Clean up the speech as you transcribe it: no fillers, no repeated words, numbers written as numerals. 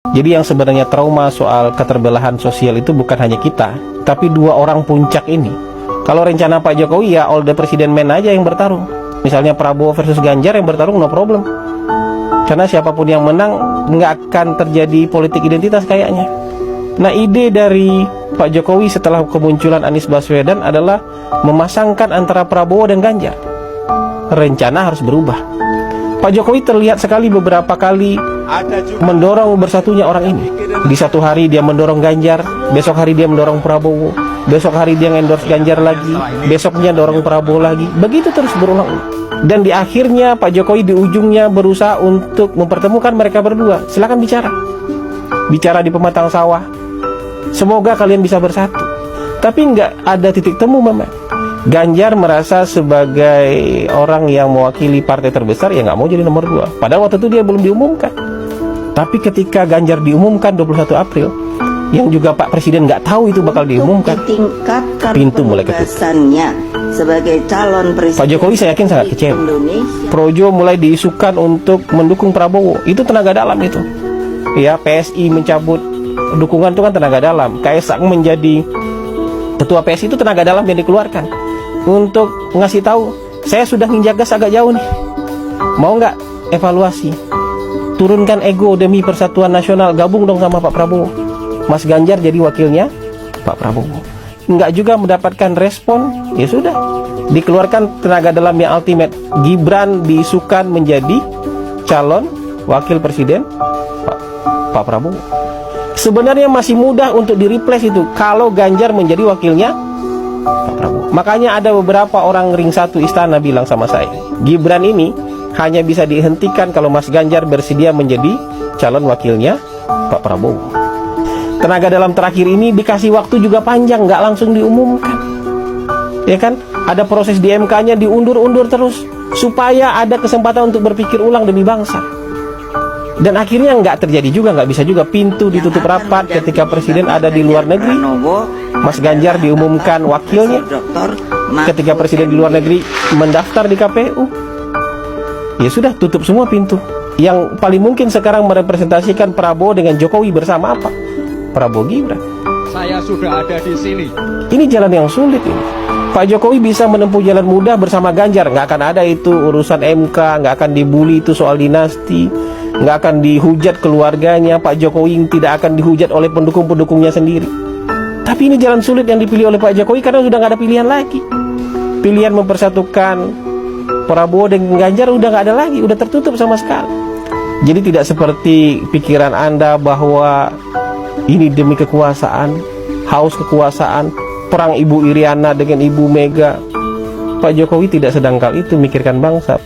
Jadi yang sebenarnya trauma soal keterbelahan sosial itu bukan hanya kita, tapi dua orang puncak ini. Kalau rencana Pak Jokowi ya all the president man aja yang bertarung. Misalnya Prabowo versus Ganjar yang bertarung, no problem. Karena siapapun yang menang nggak akan terjadi politik identitas kayaknya. Nah, ide dari Pak Jokowi setelah kemunculan Anies Baswedan adalah memasangkan antara Prabowo dan Ganjar. Rencana harus berubah. Pak Jokowi terlihat sekali beberapa kali mendorong bersatunya orang ini. Di satu hari dia mendorong Ganjar, besok hari dia mendorong Prabowo, besok hari dia endorse Ganjar lagi, besoknya dorong Prabowo lagi. Begitu terus berulang-ulang. Dan di akhirnya Pak Jokowi di ujungnya berusaha untuk mempertemukan mereka berdua. Silakan bicara. Bicara di pematang sawah. Semoga kalian bisa bersatu. Tapi nggak ada titik temu, Mama. Ganjar merasa sebagai orang yang mewakili partai terbesar ya nggak mau jadi nomor 2. Padahal waktu itu dia belum diumumkan. Tapi ketika Ganjar diumumkan 21 April, yang juga Pak Presiden nggak tahu itu bakal diumumkan, pintu mulai ketutup. Sebagai calon presiden Pak Jokowi saya yakin sangat kecewa. Projo mulai diisukan untuk mendukung Prabowo. Itu tenaga dalam itu. Ya, PSI mencabut dukungan itu kan tenaga dalam. Kaisang menjadi ketua PSI itu tenaga dalam yang dikeluarkan untuk ngasih tahu, saya sudah nginjak gas agak jauh nih. Mau nggak evaluasi? Turunkan ego demi persatuan nasional, gabung dong sama Pak Prabowo. Mas Ganjar jadi wakilnya Pak Prabowo. Nggak juga mendapatkan respon, ya sudah, dikeluarkan tenaga dalam yang ultimate. Gibran diisukan menjadi calon wakil presiden Pak Prabowo. Sebenarnya masih mudah untuk di-replace itu kalau Ganjar menjadi wakilnya Pak Prabowo. Makanya ada beberapa orang ring satu istana bilang sama saya, Gibran ini hanya bisa dihentikan kalau Mas Ganjar bersedia menjadi calon wakilnya Pak Prabowo. Tenaga dalam terakhir ini dikasih waktu juga panjang, nggak langsung diumumkan. Ya kan? Ada proses di MK-nya diundur-undur terus supaya ada kesempatan untuk berpikir ulang demi bangsa. Dan akhirnya nggak terjadi juga, nggak bisa juga. Pintu ditutup rapat ketika Presiden ada di luar negeri. Mas Ganjar diumumkan wakilnya ketika Presiden di luar negeri mendaftar di KPU. Ya sudah, tutup semua pintu. Yang paling mungkin sekarang merepresentasikan Prabowo dengan Jokowi bersama apa? Prabowo Gibran. Saya sudah ada di sini. Ini jalan yang sulit ini. Pak Jokowi bisa menempuh jalan mudah bersama Ganjar. Nggak akan ada itu urusan MK, nggak akan dibully itu soal dinasti, nggak akan dihujat keluarganya. Pak Jokowi tidak akan dihujat oleh pendukung-pendukungnya sendiri. Tapi ini jalan sulit yang dipilih oleh Pak Jokowi karena sudah nggak ada pilihan lagi. Pilihan mempersatukan Prabowo dengan Ganjar udah nggak ada lagi, udah tertutup sama sekali. Jadi tidak seperti pikiran Anda bahwa ini demi kekuasaan, haus kekuasaan, perang Ibu Iriana dengan Ibu Mega. Pak Jokowi tidak sedangkal itu mikirkan bangsa.